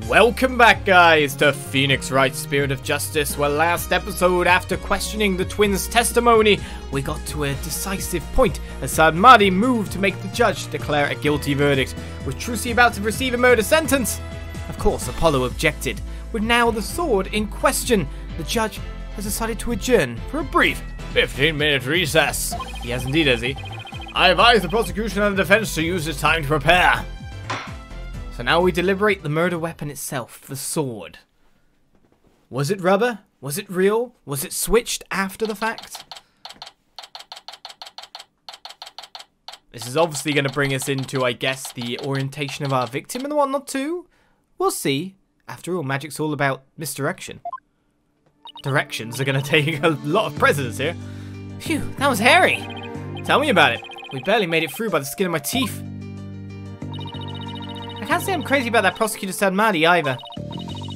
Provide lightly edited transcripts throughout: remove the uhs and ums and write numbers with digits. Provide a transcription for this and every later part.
Welcome back, guys, to Phoenix Wright Spirit of Justice, where last episode, after questioning the twins' testimony, we got to a decisive point as Sadmadi moved to make the judge declare a guilty verdict, with Trucy about to receive a murder sentence. Of course, Apollo objected. With now the sword in question, the judge has decided to adjourn for a brief 15-minute recess. He has indeed, has he? I advise the prosecution and the defense to use this time to prepare. So now we deliberate the murder weapon itself, the sword. Was it rubber? Was it real? Was it switched after the fact? This is obviously going to bring us into, I guess, the orientation of our victim and whatnot too. We'll see. After all, magic's all about misdirection. Directions are going to take a lot of precedence here. Phew, that was hairy. Tell me about it. We barely made it through by the skin of my teeth. I can't say I'm crazy about that prosecutor Sadmadi either.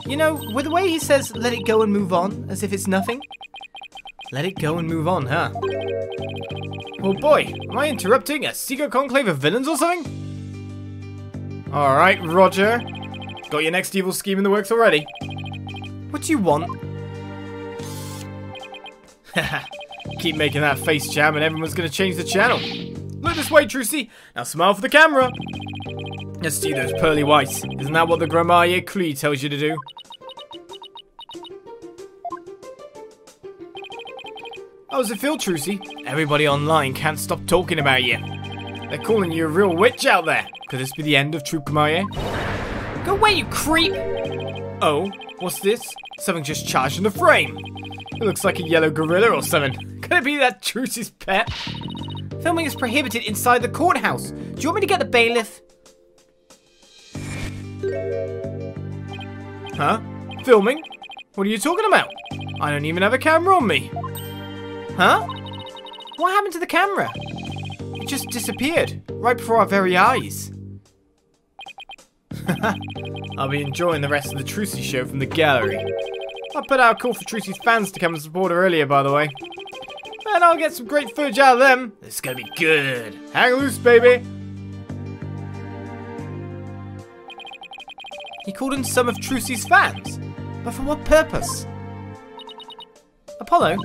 You know, with the way he says, let it go and move on, as if it's nothing. Let it go and move on, huh? Oh boy, am I interrupting a secret conclave of villains or something? Alright, Roger. Got your next evil scheme in the works already. What do you want? Haha, keep making that face jam and everyone's gonna change the channel. Look this way, Trucy. Now smile for the camera. Let's see those pearly whites. Isn't that what the Gramaille Clee tells you to do? How does it feel, Trucy? Everybody online can't stop talking about you. They're calling you a real witch out there. Could this be the end of True Gramaille? Go away, you creep! Oh, what's this? Something just charged in the frame. It looks like a yellow gorilla or something. Could it be that Trucy's pet? Filming is prohibited inside the courthouse. Do you want me to get the bailiff? Huh? Filming? What are you talking about? I don't even have a camera on me. Huh? What happened to the camera? It just disappeared, right before our very eyes. I'll be enjoying the rest of the Trucy show from the gallery. I put out a call for Trucy's fans to come and support her earlier, by the way. And I'll get some great footage out of them. This is gonna be good. Hang loose, baby. He called in some of Trucy's fans? But for what purpose? Apollo?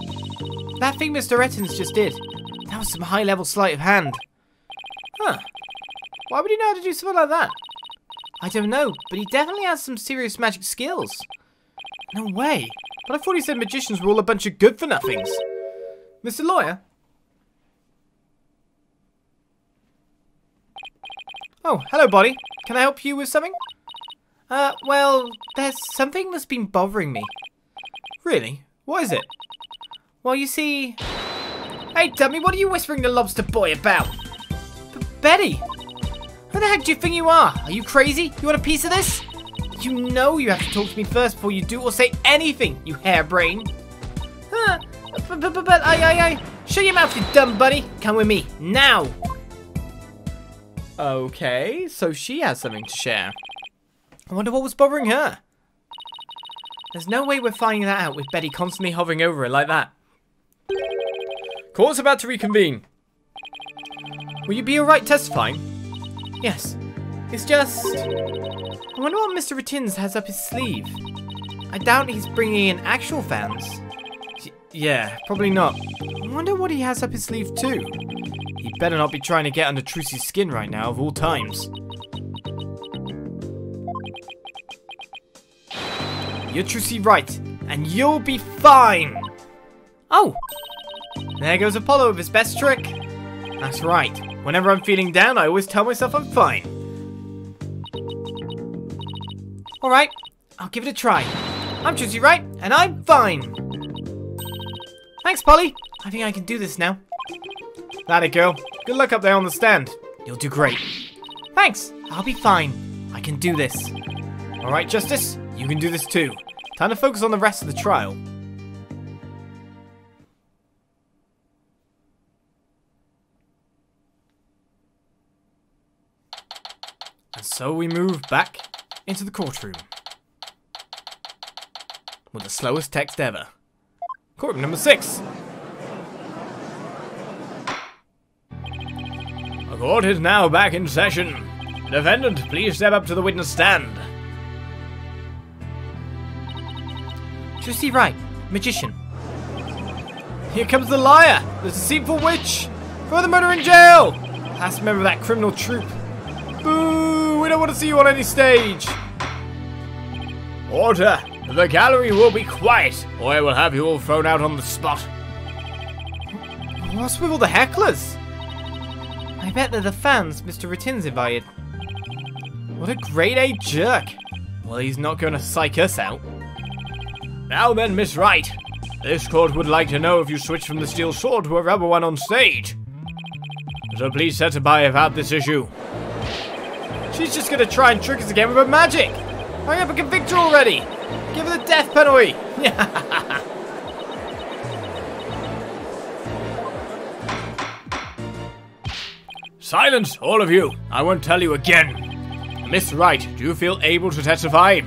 That thing Mr. Retinz just did. That was some high-level sleight of hand. Huh. Why would he know how to do something like that? I don't know, but he definitely has some serious magic skills. No way. But I thought he said magicians were all a bunch of good-for-nothings. Mr. Lawyer? Oh, hello, Bonny. Can I help you with something? Well, there's something that's been bothering me. Really? What is it? Well, you see... Hey, dummy, what are you whispering to Lobster Boy about? Betty! Who the heck do you think you are? Are you crazy? You want a piece of this? You know you have to talk to me first before you do or say anything, you harebrain. Huh? But, I... Shut your mouth, you dumb buddy. Come with me, now! Okay, so she has something to share. I wonder what was bothering her. There's no way we're finding that out with Betty constantly hovering over her like that. Court's about to reconvene. Will you be alright testifying? Yes. It's just... I wonder what Mr. Retinz has up his sleeve. I doubt he's bringing in actual fans. Yeah, probably not. I wonder what he has up his sleeve too. He better not be trying to get under Trucy's skin right now, of all times. You're Trucy Wright, and you'll be fine! Oh! There goes Apollo with his best trick. That's right. Whenever I'm feeling down, I always tell myself I'm fine. Alright, I'll give it a try. I'm Trucy Wright, and I'm fine! Thanks, Polly. I think I can do this now. That it, girl. Good luck up there on the stand. You'll do great. Thanks. I'll be fine. I can do this. Alright, Justice. You can do this too. Time to focus on the rest of the trial. And so we move back into the courtroom. With the slowest text ever. Courtroom number 6. The court is now back in session. Defendant, please step up to the witness stand. Trucy Wright, magician. Here comes the liar, the deceitful witch. Throw the murderer in jail. Last member of that criminal troupe. Boo! We don't want to see you on any stage. Order! The gallery will be quiet, or I will have you all thrown out on the spot. What's with all the hecklers? I bet they're the fans Mr. Retinz invited. What a grade A jerk. Well, he's not going to psych us out. Now then, Miss Wright. This court would like to know if you switched from the steel sword to a rubber one on stage. So please testify about this issue. She's just going to try and trick us again with her magic. Hurry up and convict her already. Give her the death penalty. Silence, all of you. I won't tell you again. Miss Wright, do you feel able to testify?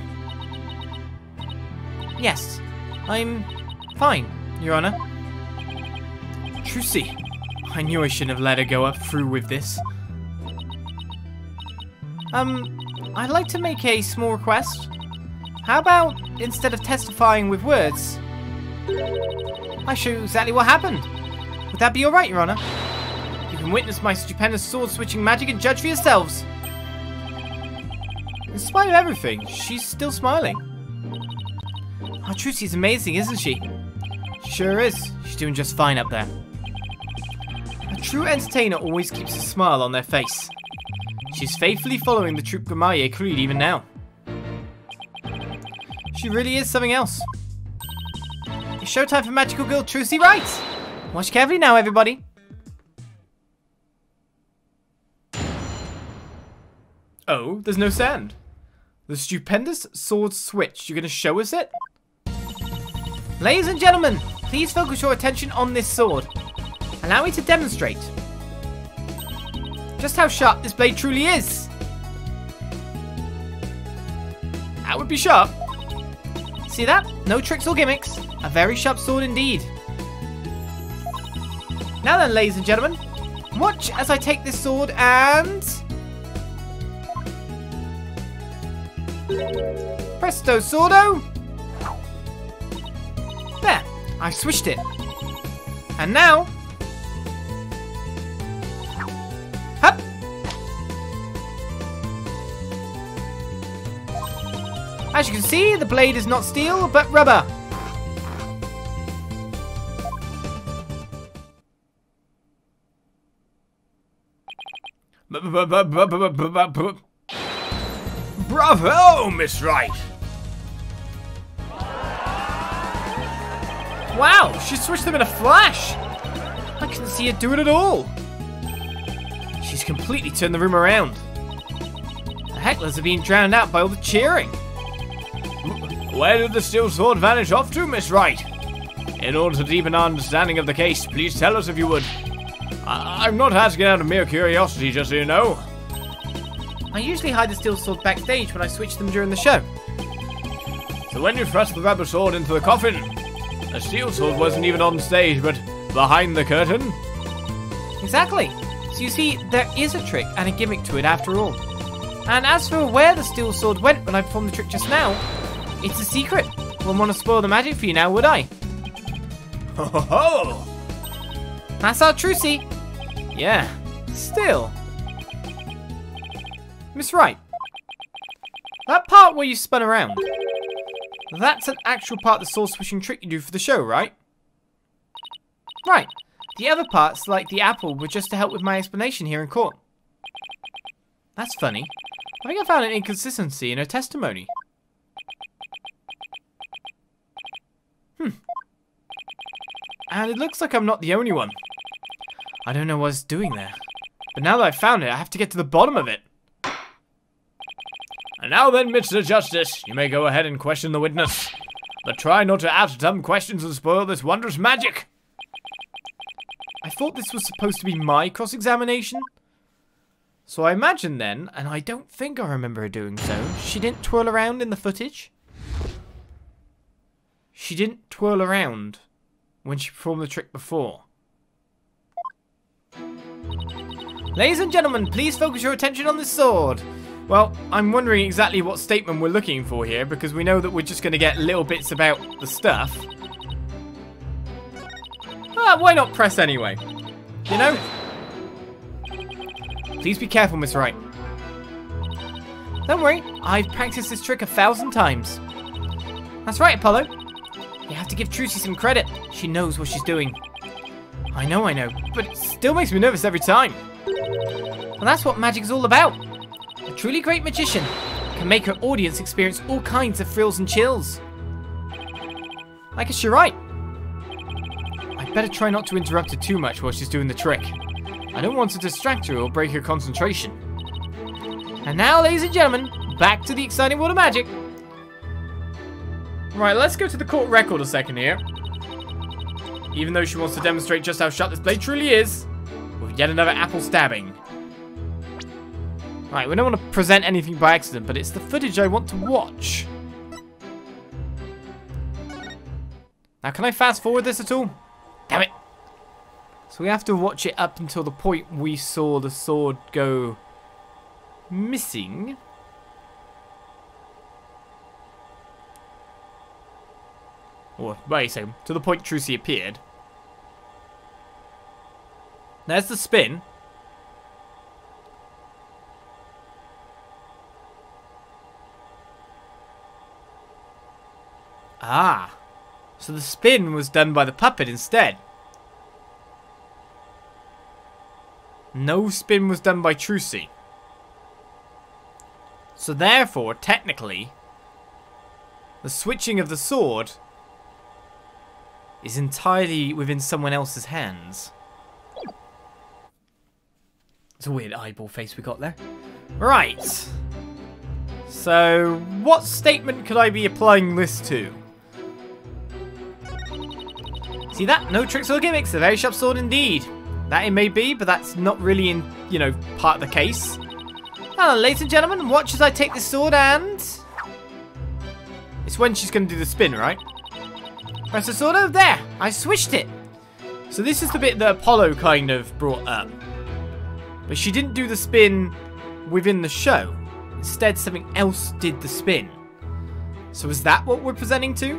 Yes, I'm fine, Your Honor. Trucy, I knew I shouldn't have let her go up through with this. I'd like to make a small request. How about, instead of testifying with words, I show you exactly what happened? Would that be alright, Your Honor? You can witness my stupendous sword-switching magic and judge for yourselves. In spite of everything, she's still smiling. Oh, Trucy's amazing, isn't she? She sure is. She's doing just fine up there. A true entertainer always keeps a smile on their face. She's faithfully following the Troupe Gamaye creed even now. She really is something else. It's showtime for magical girl Trucy Wright! Watch carefully now, everybody. Oh, there's no sound. The stupendous sword switch. You're going to show us it? Ladies and gentlemen, please focus your attention on this sword. Allow me to demonstrate just how sharp this blade truly is. That would be sharp. See that? No tricks or gimmicks. A very sharp sword indeed. Now then, ladies and gentlemen, watch as I take this sword and... Presto Sordo! There, I've switched it. And now... Hup! As you can see, the blade is not steel, but rubber. Bravo, Miss Wright! Wow, she switched them in a flash! I couldn't see her do it at all. She's completely turned the room around. The hecklers are being drowned out by all the cheering. Where did the steel sword vanish off to, Miss Wright? In order to deepen our understanding of the case, please tell us if you would. I'm not asking out of mere curiosity, just so you know. I usually hide the steel sword backstage when I switch them during the show. So when you thrust the rubber sword into the coffin, the steel sword wasn't even on stage, but behind the curtain? Exactly. So you see, there is a trick and a gimmick to it after all. And as for where the steel sword went when I performed the trick just now, it's a secret. Wouldn't want to spoil the magic for you now, would I? Ho ho ho! That's our Trucy. Yeah, still. Miss Wright, that part where you spun around, that's an actual part of the sword switching trick you do for the show, right? Right. The other parts, like the apple, were just to help with my explanation here in court. That's funny. I think I found an inconsistency in her testimony. And it looks like I'm not the only one. I don't know what it's doing there. But now that I've found it, I have to get to the bottom of it. And now then, Mr. Justice, you may go ahead and question the witness. But try not to ask dumb questions and spoil this wondrous magic. I thought this was supposed to be my cross-examination. So I imagine then, and I don't think I remember her doing so, she didn't twirl around in the footage. She didn't twirl around when she performed the trick before. Ladies and gentlemen, please focus your attention on this sword. Well, I'm wondering exactly what statement we're looking for here, because we know that we're just going to get little bits about the stuff. Why not press anyway? You know? Please be careful, Miss Wright. Don't worry, I've practiced this trick 1,000 times. That's right, Apollo. You have to give Trucy some credit. She knows what she's doing. I know, but it still makes me nervous every time. And that's what magic's all about. A truly great magician can make her audience experience all kinds of thrills and chills. I guess you're right. I'd better try not to interrupt her too much while she's doing the trick. I don't want to distract her or break her concentration. And now, ladies and gentlemen, back to the exciting world of magic. Right, let's go to the court record a second here. Even though she wants to demonstrate just how sharp this blade truly is, with yet another apple stabbing. Right, we don't want to present anything by accident, but it's the footage I want to watch. Now, can I fast forward this at all? Damn it. So we have to watch it up until the point we saw the sword go missing. Or, wait a second, to the point Trucy appeared. There's the spin. Ah, so the spin was done by the puppet instead. No spin was done by Trucy. So therefore, technically, the switching of the sword is entirely within someone else's hands. It's a weird eyeball face we got there. Right. So, what statement could I be applying this to? See that? No tricks or gimmicks. A very sharp sword indeed. That it may be, but that's not really in, you know, part of the case. Now, ladies and gentlemen, watch as I take this sword and... It's when she's going to do the spin, right? Press the sword over there. I switched it. So this is the bit that Apollo kind of brought up. But she didn't do the spin within the show. Instead, something else did the spin. So is that what we're presenting to?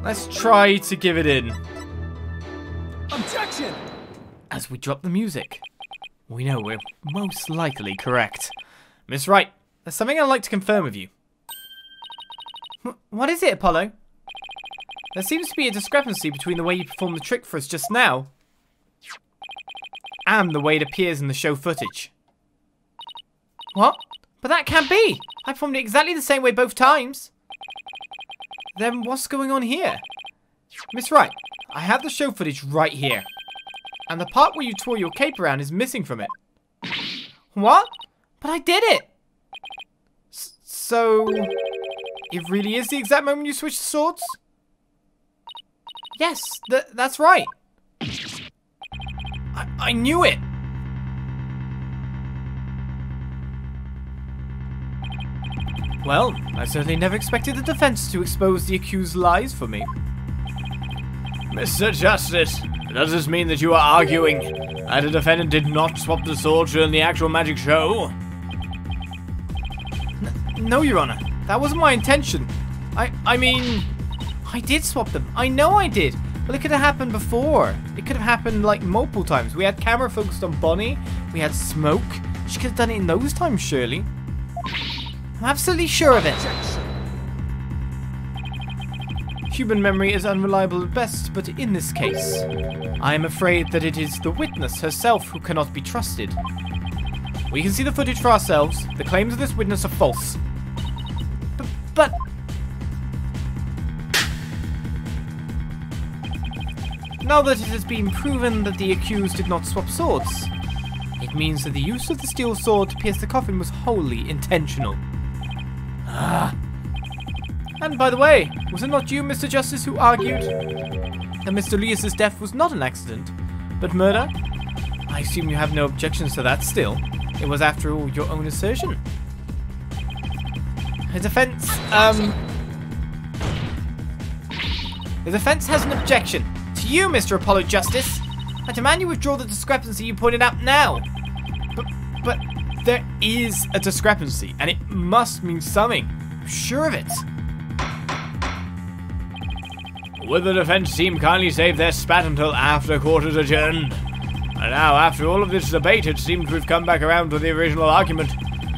Let's try to give it in. Objection! As we drop the music, we know we're most likely correct. Miss Wright, there's something I'd like to confirm with you. What is it, Apollo? There seems to be a discrepancy between the way you performed the trick for us just now and the way it appears in the show footage. What? But that can't be! I performed it exactly the same way both times. Then what's going on here? Miss Wright, I have the show footage right here. And the part where you twirl your cape around is missing from it. What? But I did it! So... it really is the exact moment you switched the swords? Yes, that's right. I knew it! Well, I certainly never expected the defense to expose the accused's lies for me. Mr. Justice, does this mean that you are arguing that the defendant did not swap the sword during the actual magic show? No, Your Honor. That wasn't my intention. I mean, I did swap them. I know I did. Well, it could have happened before. It could have happened, like, multiple times. We had camera focused on Bonny. We had smoke. She could have done it in those times, surely. I'm absolutely sure of it. Human memory is unreliable at best, but in this case, I am afraid that it is the witness herself who cannot be trusted. We can see the footage for ourselves. The claims of this witness are false. But... now that it has been proven that the accused did not swap swords, it means that the use of the steel sword to pierce the coffin was wholly intentional. And by the way, was it not you, Mr. Justice, who argued that Mr. Leas's death was not an accident, but murder? I assume you have no objections to that still. It was, after all, your own assertion. The defense has an objection. To you, Mr. Apollo Justice. I demand you withdraw the discrepancy you pointed out now. But there is a discrepancy, and it must mean something. I'm sure of it. Will the defense team kindly save their spat until after court is adjourned? And now, after all of this debate, it seems we've come back around to the original argument.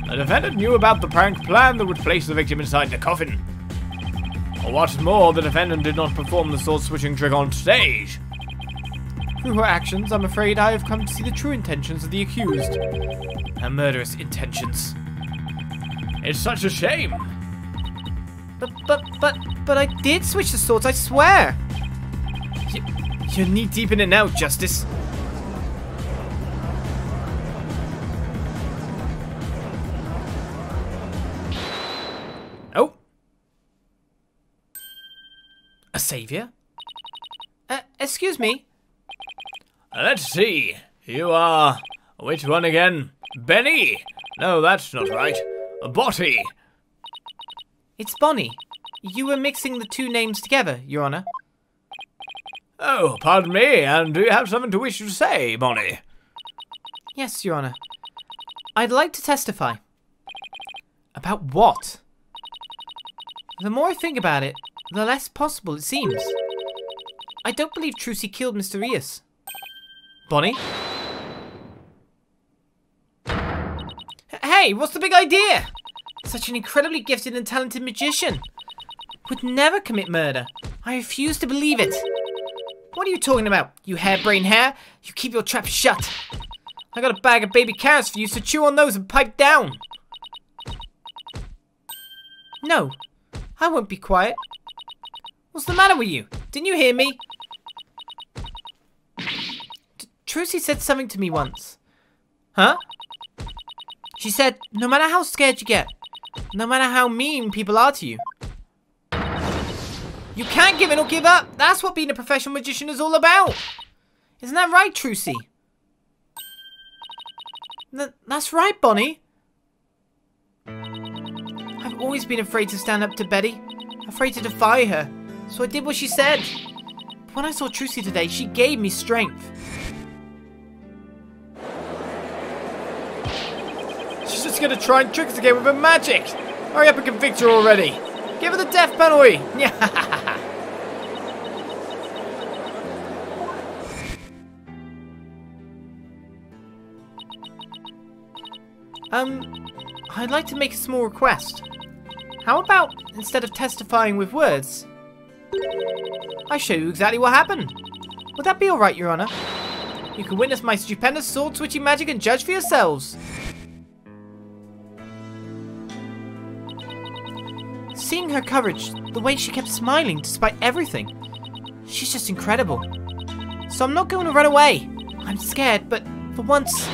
The defendant knew about the prank plan that would place the victim inside the coffin. Or what's more, the defendant did not perform the sword-switching trick on stage. Through her actions, I'm afraid I have come to see the true intentions of the accused. Her murderous intentions. It's such a shame. But I did switch the swords, I swear. You're knee-deep in it now, Justice. Oh. A savior? Excuse me? Let's see. You are... which one again? Benny? No, that's not right. Bonny. It's Bonny. You were mixing the two names together, Your Honor. Oh, pardon me, and do you have something to wish to say, Bonny? Yes, Your Honor. I'd like to testify. About what? The more I think about it, the less possible it seems. I don't believe Trucy killed Mr. Rios. Bonny? Hey, what's the big idea? Such an incredibly gifted and talented magician. Would never commit murder. I refuse to believe it. What are you talking about, you harebrained hare? You keep your trap shut. I got a bag of baby carrots for you, so chew on those and pipe down. No, I won't be quiet. What's the matter with you? Didn't you hear me? Trucy said something to me once. Huh? She said, no matter how scared you get, no matter how mean people are to you, you can't give in or give up. That's what being a professional magician is all about. Isn't that right, Trucy? That's right, Bonny. I've always been afraid to stand up to Betty. Afraid to defy her. So I did what she said. But when I saw Trucy today, she gave me strength. She's just gonna try and trick us again with her magic. Hurry up and convict her already. Give her the death penalty. I'd like to make a small request. How about, instead of testifying with words, I show you exactly what happened? Would that be alright, Your Honor? You can witness my stupendous sword-switching magic and judge for yourselves. Seeing her courage, the way she kept smiling despite everything, she's just incredible. So I'm not going to run away. I'm scared, but for once,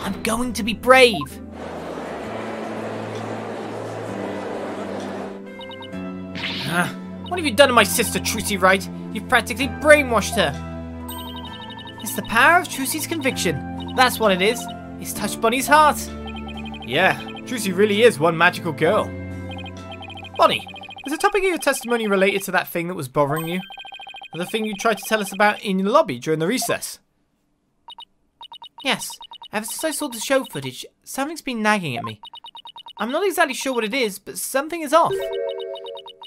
I'm going to be brave. What have you done to my sister, Trucy Wright? You've practically brainwashed her. It's the power of Trucy's conviction. That's what it is. It's touched Bonny's heart. Yeah, Trucy really is one magical girl. Bonny, was the topic of your testimony related to that thing that was bothering you? Or the thing you tried to tell us about in the lobby during the recess? Yes, ever since I saw the show footage, something's been nagging at me. I'm not exactly sure what it is, but something is off.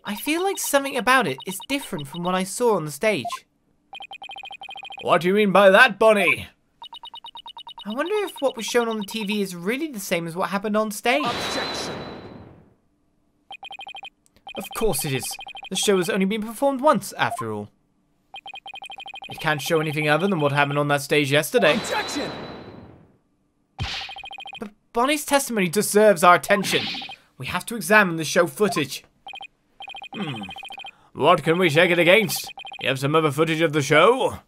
I feel like something about it is different from what I saw on the stage. What do you mean by that, Bonny? I wonder if what was shown on the TV is really the same as what happened on stage. Objection. Of course it is. The show has only been performed once, after all. It can't show anything other than what happened on that stage yesterday. Objection. But Bonny's testimony deserves our attention. We have to examine the show footage. What can we check it against? You have some other footage of the show?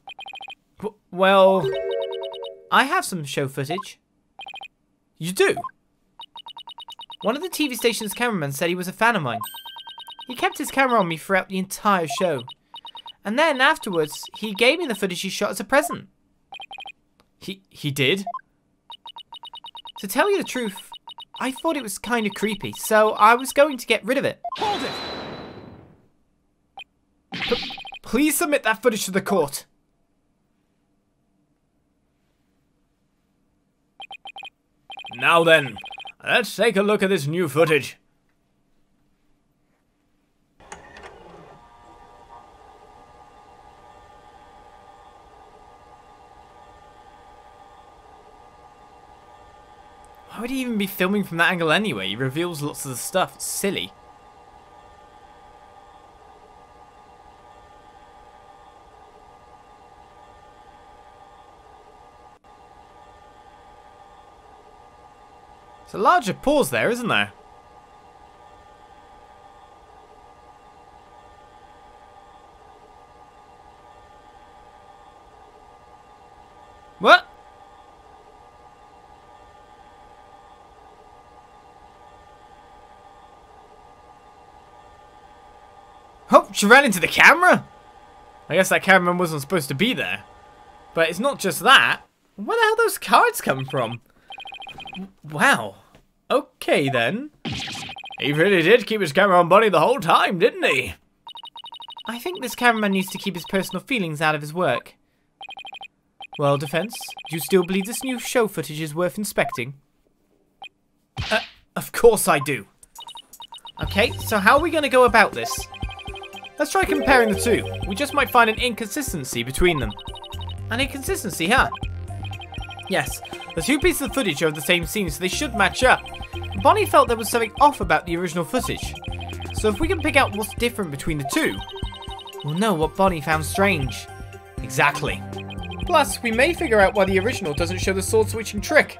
Well, I have some show footage. You do? One of the TV station's cameramen said he was a fan of mine. He kept his camera on me throughout the entire show. And then afterwards, he gave me the footage he shot as a present. He did? To tell you the truth, I thought it was kind of creepy, so I was going to get rid of it. Hold it. Please submit that footage to the court. Now then, let's take a look at this new footage. Why would he even be filming from that angle anyway? He reveals lots of the stuff. It's silly. There's a larger pause there, isn't there? What? Oh, she ran into the camera? I guess that cameraman wasn't supposed to be there. But it's not just that. Where the hell those cards come from? Wow. Okay then. He really did keep his camera on Bonny the whole time, didn't he? I think this cameraman needs to keep his personal feelings out of his work. Well, defense, do you still believe this new show footage is worth inspecting? Of course I do. Okay, so how are we going to go about this? Let's try comparing the two. We just might find an inconsistency between them. An inconsistency, huh? Yes, the two pieces of footage are of the same scene, so they should match up. Bonny felt there was something off about the original footage. So if we can pick out what's different between the two, we'll know what Bonny found strange. Exactly. Plus, we may figure out why the original doesn't show the sword switching trick.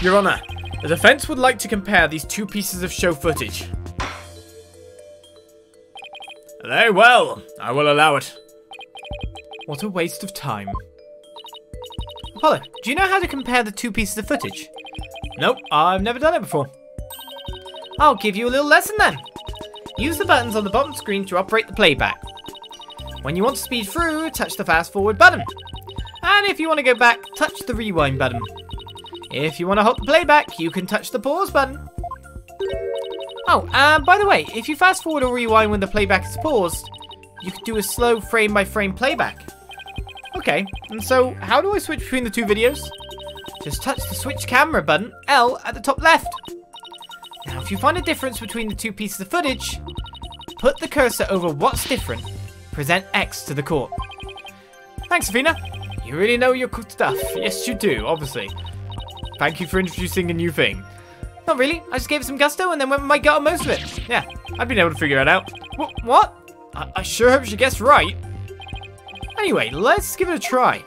Your Honor, the defense would like to compare these two pieces of show footage. Very well, I will allow it. What a waste of time. Apollo, do you know how to compare the two pieces of footage? Nope, I've never done it before. I'll give you a little lesson then. Use the buttons on the bottom screen to operate the playback. When you want to speed through, touch the fast forward button. And if you want to go back, touch the rewind button. If you want to halt the playback, you can touch the pause button. Oh, by the way, if you fast forward or rewind when the playback is paused, you can do a slow frame-by-frame playback. Okay, and so how do I switch between the two videos? Just touch the switch camera button, L, at the top left. Now, if you find a difference between the two pieces of footage, put the cursor over what's different. Present X to the court. Thanks, Athena. You really know your stuff. Yes, you do, obviously. Thank you for introducing a new thing. Not really. I just gave it some gusto and then went with my gut on most of it. Yeah, I've been able to figure it out. What? I sure hope she gets right. Anyway, let's give it a try.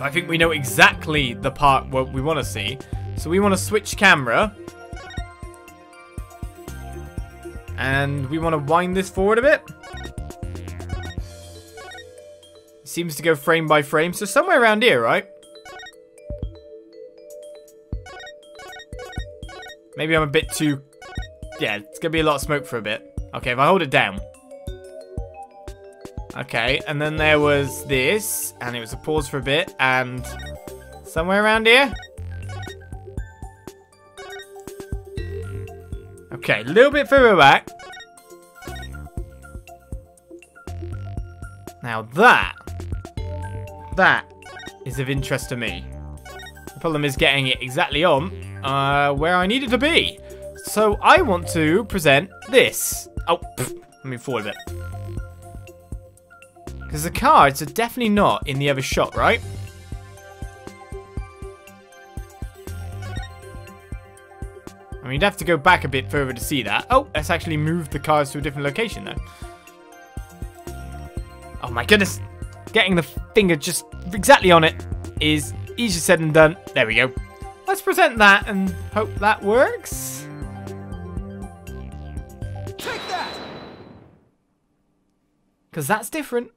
I think we know exactly the part what we want to see. So we want to switch camera. And we want to wind this forward a bit. It seems to go frame by frame. So somewhere around here, right? Maybe I'm a bit too... Yeah, it's going to be a lot of smoke for a bit. Okay, if I hold it down. Okay, and then there was this. And it was a pause for a bit. And somewhere around here. Okay, a little bit further back. Now that is of interest to me. The problem is getting it exactly on where I need it to be. So I want to present this. Oh, let me forward a bit. Because the cards are definitely not in the other shot, right? I mean, you'd have to go back a bit further to see that. Oh, let's actually move the cards to a different location though. Oh my goodness. Getting the finger just exactly on it is easier said than done. There we go. Let's present that and hope that works. Take that! Because that's different.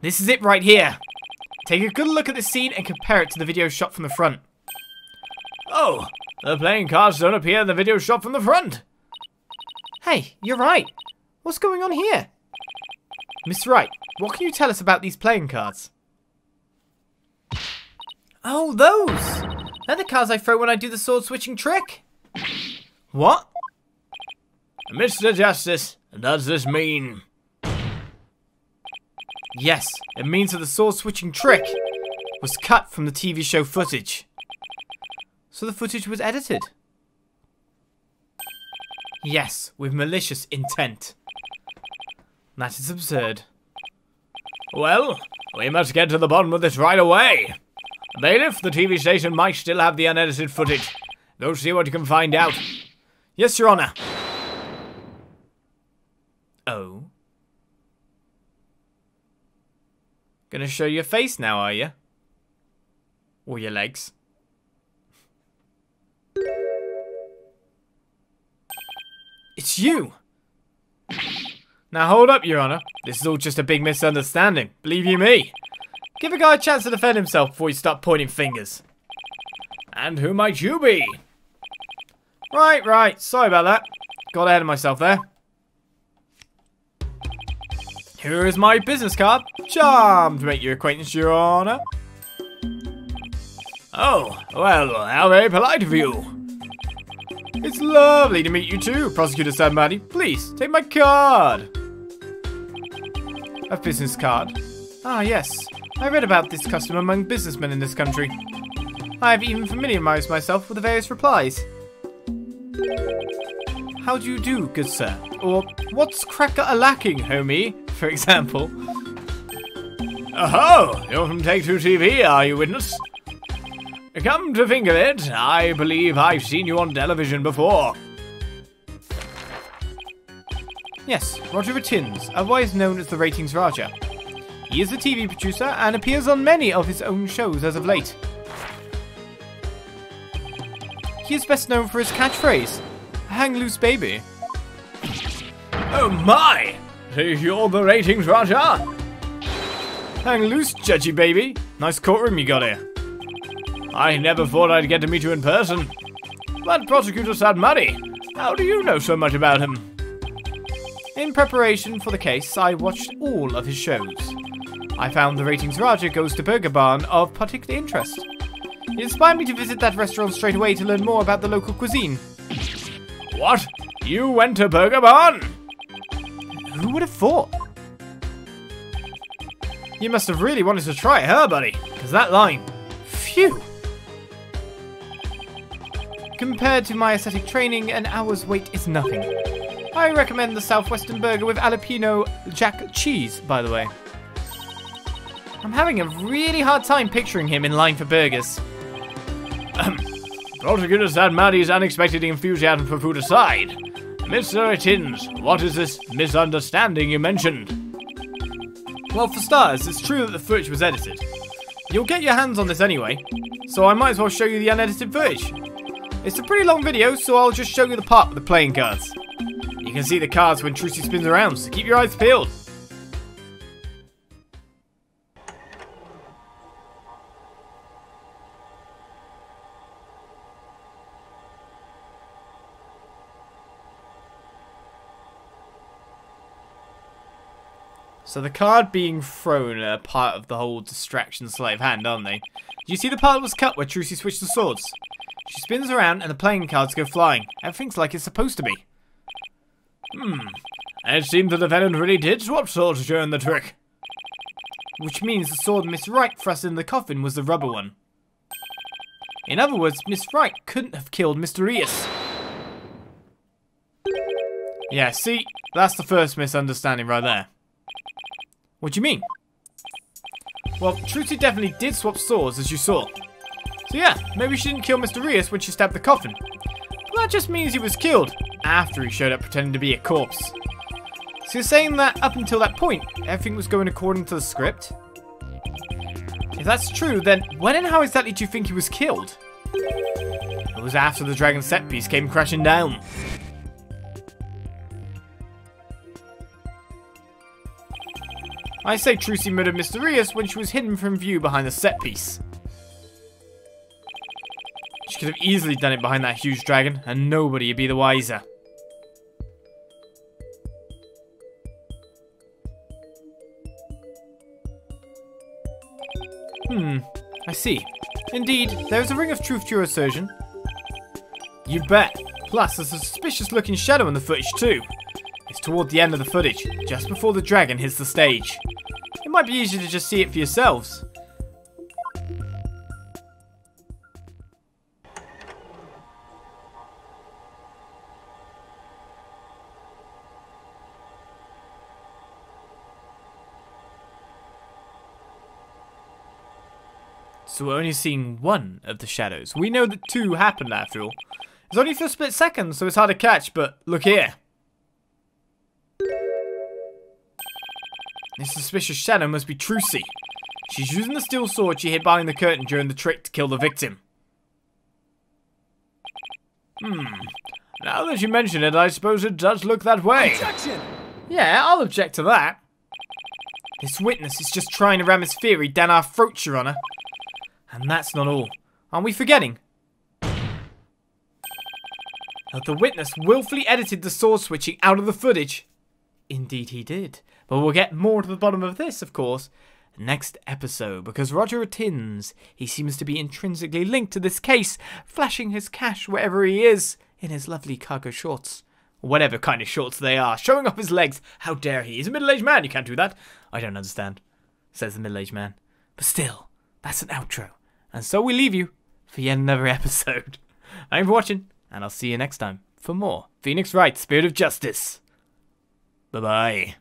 This is it right here. Take a good look at the scene and compare it to the video shot from the front. Oh, the playing cards don't appear in the video shot from the front. Hey, you're right. What's going on here? Miss Wright, what can you tell us about these playing cards? Oh, those! They're the cards I throw when I do the sword switching trick. What? Mr. Justice, does this mean? Yes, it means that the sword switching trick was cut from the TV show footage. So the footage was edited. Yes, with malicious intent. That is absurd. Well, we must get to the bottom of this right away. Bailiff, the TV station might still have the unedited footage. Go see what you can find out. Yes, Your Honor. Oh. Gonna show your face now, are you? Or your legs? It's you! Now hold up, Your Honor. This is all just a big misunderstanding. Believe you me. Give a guy a chance to defend himself before you start pointing fingers. And who might you be? Right. Sorry about that. Got ahead of myself there. Here is my business card. Charmed to make your acquaintance, Your Honor. Oh, well, how very polite of you. It's lovely to meet you too, Prosecutor Sadmadi. Please, take my card. A business card. Ah, yes. I read about this custom among businessmen in this country. I have even familiarized myself with the various replies. How do you do, good sir? Or, what's cracker a-lacking, homie, for example. Oh, you're from Take Two TV, are you, witness? Come to think of it, I believe I've seen you on television before. Yes, Roger Retinz, otherwise known as the Ratings Raja. He is a TV producer and appears on many of his own shows as of late. He is best known for his catchphrase, "Hang loose, baby." Oh my! So you're the Ratings Raja? Hang loose, judgy baby. Nice courtroom you got here. I never thought I'd get to meet you in person. But Prosecutor Sadmadi, how do you know so much about him? In preparation for the case, I watched all of his shows. I found the Ratings Raja Goes to Burger Barn of particular interest. It inspired me to visit that restaurant straight away to learn more about the local cuisine. What? You went to Burger Barn? Who would have thought? You must have really wanted to try it, huh, buddy? Because that line... Phew! Compared to my aesthetic training, an hour's wait is nothing. I recommend the Southwestern Burger with jalapeno jack cheese, by the way. I'm having a really hard time picturing him in line for burgers. Prosecutor Sadmadi's unexpected enthusiasm for food aside, Mr. Retinz, what is this misunderstanding you mentioned? Well, for starters, it's true that the footage was edited. You'll get your hands on this anyway, so I might as well show you the unedited footage. It's a pretty long video, so I'll just show you the part with the playing cards. You can see the cards when Trucy spins around, so keep your eyes peeled. So the card being thrown are part of the whole distraction sleight of hand, aren't they? Do you see the part that was cut where Trucy switched the swords? She spins around and the playing cards go flying. Everything's like it's supposed to be. It seems the defendant really did swap swords during the trick. Which means the sword Miss Wright thrust in the coffin was the rubber one. In other words, Miss Wright couldn't have killed Mr. Rios. Yeah, see? That's the first misunderstanding right there. What do you mean? Well, Trucy definitely did swap swords, as you saw. So yeah, maybe she didn't kill Mr. Rios when she stabbed the coffin. But that just means he was killed after he showed up pretending to be a corpse. So you're saying that up until that point, everything was going according to the script? If that's true, then when and how exactly do you think he was killed? It was after the dragon set piece came crashing down. I say Trucy murdered Mr. Rios when she was hidden from view behind the set piece. She could have easily done it behind that huge dragon, and nobody would be the wiser. I see. Indeed, there is a ring of truth to your assertion. You bet. Plus, there's a suspicious looking shadow in the footage too. It's toward the end of the footage, just before the dragon hits the stage. It might be easier to just see it for yourselves. So we're only seeing one of the shadows. We know that two happened after all. It's only for a split second, so it's hard to catch, but look here. This suspicious shadow must be Trucy. She's using the steel sword she hid behind the curtain during the trick to kill the victim. Now that you mention it, I suppose it does look that way. Objection! Yeah, I'll object to that. This witness is just trying to ram his theory down our throats, Your Honor. And that's not all. Aren't we forgetting? That the witness willfully edited the sword switching out of the footage. Indeed he did. But we'll get more to the bottom of this, of course, next episode, because Roger Retinz, he seems to be intrinsically linked to this case, flashing his cash wherever he is, in his lovely cargo shorts. Whatever kind of shorts they are, showing off his legs. How dare he? He's a middle-aged man, you can't do that. I don't understand, says the middle-aged man. But still, that's an outro. And so we leave you for yet another episode. Thanks for watching, and I'll see you next time for more Phoenix Wright, Spirit of Justice. Bye-bye.